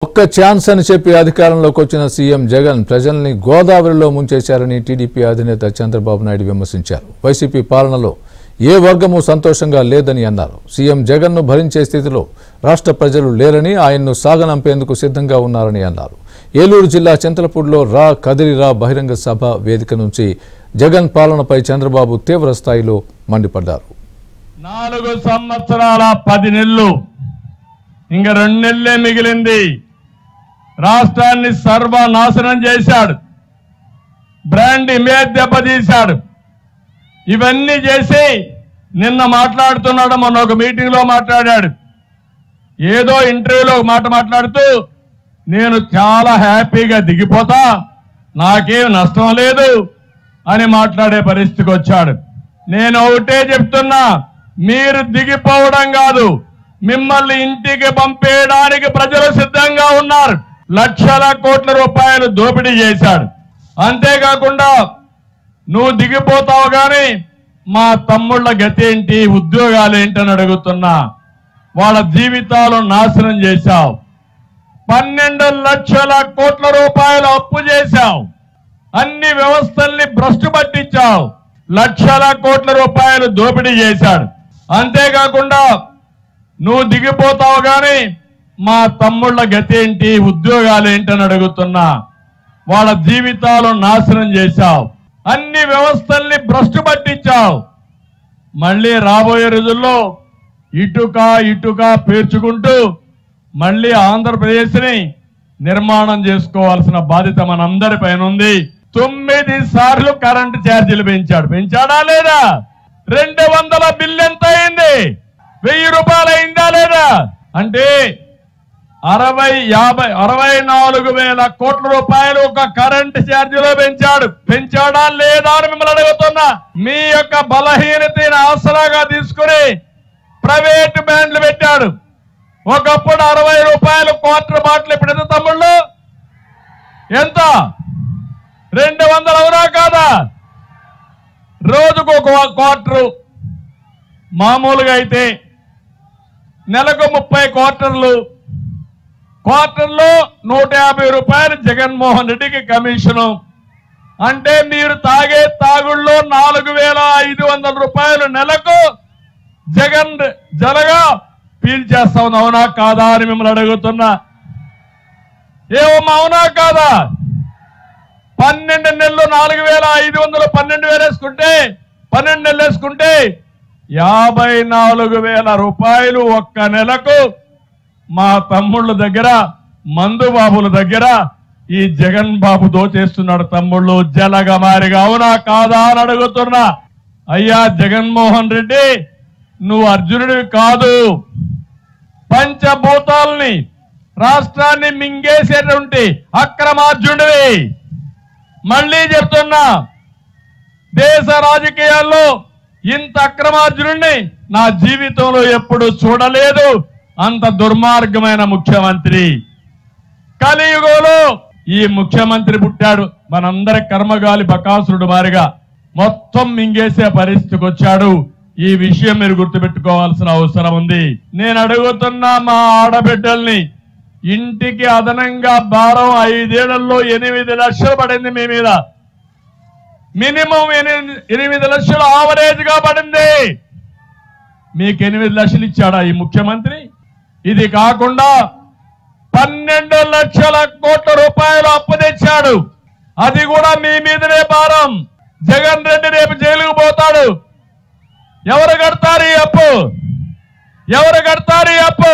ఒక్క ఛాన్స్ అని చెప్పి అధికారంలోకి వచ్చిన సీఎం జగన్ ప్రజల్ని గోదావరిలో ముంచేశారని టీడీపీ అధినేత చంద్రబాబు నాయుడు విమర్శించారు. వైసీపీ పాలనలో ఏ వర్గము సంతోషంగా లేదని అన్నారు. సీఎం జగన్ను భరించే స్థితిలో రాష్ట్ర ప్రజలు లేరని, ఆయన్ను సాగనంపేందుకు సిద్ధంగా ఉన్నారని అన్నారు. ఏలూరు జిల్లా చింతలపూడిలో కదిరిరా బహిరంగ సభ వేదిక నుంచి జగన్ పాలనపై చంద్రబాబు తీవ్ర స్థాయిలో మండిపడ్డారు. 4 సంవత్సరాల 10 నెలలు ఇంకా 2 నెలలే మిగిలింది. రాష్ట్రాన్ని సర్వనాశనం చేశాడు, బ్రాండ్ ఇమేజ్ దెబ్బతీశాడు. ఇవన్నీ చేసి నిన్న మాట్లాడుతున్నాడు, మొన్న ఒక మీటింగ్ లో మాట్లాడాడు. ఏదో ఇంటర్వ్యూలో ఒక మాట మాట్లాడుతూ నేను చాలా హ్యాపీగా దిగిపోతా, నాకేం నష్టం లేదు అని మాట్లాడే పరిస్థితికి వచ్చాడు. నేను ఒకటే చెప్తున్నా, మీరు దిగిపోవడం కాదు, మిమ్మల్ని ఇంటికి పంపేయడానికి ప్రజలు సిద్ధంగా ఉన్నారు. లక్షల కోట్ల రూపాయలు దోపిడీ చేశాడు. అంతేకాకుండా నువ్వు దిగిపోతావు కానీ మా తమ్ముళ్ళ గతి ఏంటి, ఉద్యోగాలు ఏంటని అడుగుతున్నా. వాళ్ళ జీవితాలు నాశనం చేశావు. 12 లక్షల కోట్ల రూపాయలు అప్పు చేశావు. అన్ని వ్యవస్థల్ని భ్రష్టు పట్టించావు. లక్షల కోట్ల రూపాయలు దోపిడీ చేశాడు. అంతేకాకుండా నువ్వు దిగిపోతావు కానీ మా తమ్ముళ్ళ గతి ఏంటి, ఉద్యోగాలు ఏంటని అడుగుతున్నా. వాళ్ళ జీవితాలు నాశనం చేశావు. అన్ని వ్యవస్థల్ని భ్రష్టు పట్టించావు. మళ్ళీ రాబోయే రోజుల్లో ఇటుక పేర్చుకుంటూ మళ్ళీ ఆంధ్రప్రదేశ్ని నిర్మాణం చేసుకోవాల్సిన బాధ్యత మనందరిపైన ఉంది. 9 సార్లు కరెంటు ఛార్జీలు పెంచాడా లేదా? 200 బిల్లు ఎంత అయింది? 1000 రూపాయలు అయిందా లేదా? అంటే 64,000 కోట్ల రూపాయలు ఒక కరెంటు ఛార్జీలో పెంచాడా లేదా అని మిమ్మల్ని అడుగుతున్నా. మీ యొక్క బలహీనతను ఆసరాగా తీసుకుని ప్రైవేట్ బ్యాండ్లు పెట్టాడు. ఒకప్పుడు 60 రూపాయలు క్వార్టర్ బాటిల్, ఇప్పుడు ఎంత తమ్ముళ్ళు? ఎంత? 200 అవునా కాదా? రోజుకు ఒక క్వార్టరు. మామూలుగా అయితే నెలకు 30 క్వార్టర్లో 150 రూపాయలు జగన్మోహన్ రెడ్డికి కమిషను. అంటే మీరు తాగే తాగుళ్ళలో 4,500 రూపాయలు నెలకు జగన్ జలగా పీల్చేస్తా ఉంది. అవునా కాదా అని మిమ్మల్ని అడుగుతున్నా. ఏమమ్మా అవునా కాదా? 12 నెలలు 4,500 12,000 వేసుకుంటే 12 నెలలు వేసుకుంటే 54,000 రూపాయలు ఒక్క నెలకు మా తమ్ముళ్ళ దగ్గర, మందు బాబుల దగ్గర ఈ జగన్ బాబు దోచేస్తున్నాడు. తమ్ముళ్ళు జలగా మారిగా అవునా కాదా అని అడుగుతున్నా. అయ్యా జగన్మోహన్ రెడ్డి, నువ్వు అర్జునుడివి కాదు, పంచభూతాలని రాష్ట్రాన్ని మింగేసేటువంటి అక్రమార్జునుడివి. మళ్ళీ చెప్తున్నా, దేశ రాజకీయాల్లో ఇంత అక్రమార్జునుడిని నా జీవితంలో ఎప్పుడు చూడలేదు. అంత దుర్మార్గమైన ముఖ్యమంత్రి కలియుగంలో ఈ ముఖ్యమంత్రి పుట్టాడు. మనందరి కర్మగాలి బకాసురుడు మారిగా మొత్తం మింగేసే పరిస్థితికి వచ్చాడు. ఈ విషయం మీరు గుర్తుపెట్టుకోవాల్సిన అవసరం ఉంది. నేను అడుగుతున్నా, మా ఆడబిడ్డల్ని ఇంటికి అదనంగా భారం 5 ఏళ్లలో 8 లక్షలు పడింది మీ మీద. మినిమం 8 లక్షలు ఆవరేజ్ గా పడింది. మీకు 8 లక్షలు ఇచ్చాడా ఈ ముఖ్యమంత్రి? ఇది కాకుండా 12 లక్షల కోట్ల రూపాయలు అప్పు తెచ్చాడు. అది కూడా మీ మీదనే భారం. జగన్ రెడ్డి రేపు జైలుకు పోతాడు. ఎవరు కడతారు ఈ అప్పు?